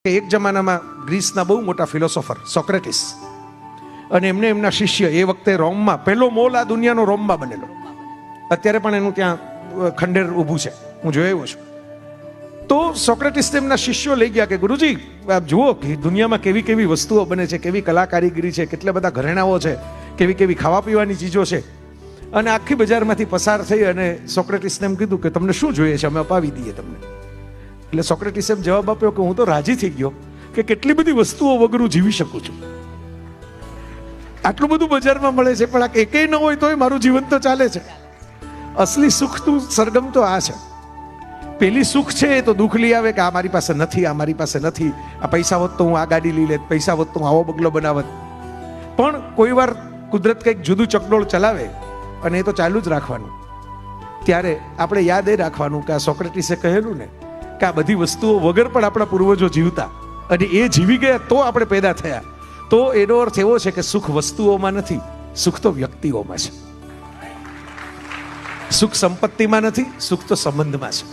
એક જમાનામાં ગ્રીસના બહુ મોટા ફિલોસોફર સોક્રેટિસ અને એમને એમના શિષ્ય, એ વખતે રોમમાં પહેલો મોલ આ દુનિયાનો રોમમાં બનેલો, અત્યારે પણ એનું ત્યાં ખંડેર ઊભું છે, હું જોઈ આવ્યો છું. તો સોક્રેટિસ એમના શિષ્યો લઈ ગયા કે ગુરુજી આપ જુઓ કે દુનિયામાં કેવી કેવી વસ્તુઓ બને છે, કેવી કલા કારીગરી છે, કેટલા બધા ઘરેણાઓ છે, કેવી કેવી ખાવા પીવાની ચીજો છે. અને આખી બજારમાંથી પસાર થઈ અને સોક્રેટિસને એમ કીધું કે તમને શું જોઈએ છે, અમે અપાવી દઈએ તમને. એટલે સોક્રેટિસે એમ જવાબ આપ્યો કે હું તો રાજી થઈ ગયો કે કેટલી બધી વસ્તુઓ વગર હું જીવી શકું છું. આટલું બધું બજારમાં મળે છે પણ આ એકેય ન હોય તોય મારું જીવન તો ચાલે છે. અસલી સુખનું સરગમ તો આ છે. પેલી સુખ છે એ તો દુઃખ લઈ આવે કે આ મારી પાસે નથી, આ મારી પાસે નથી, આ પૈસા હોત તો હું આ ગાડી લઈ લેત, પૈસા હોત તો હું આવો બંગલો બનાવત. પણ કોઈ વાર કુદરત કંઈક જુદું ચકડોળ ચલાવે અને એ તો ચાલુ જ રાખવાનું. ત્યારે આપણે યાદ એ રાખવાનું કે આ સોક્રેટિસે કહેલું ને કે આ બધી વસ્તુઓ વગર પણ આપણા પૂર્વજો જીવતા અને એ જીવી ગયા તો આપણે પેદા થયા. તો એનો અર્થ એવો છે કે સુખ વસ્તુઓમાં નથી, સુખ તો વ્યક્તિઓમાં છે. સુખ સંપત્તિમાં નથી, સુખ તો સંબંધમાં છે.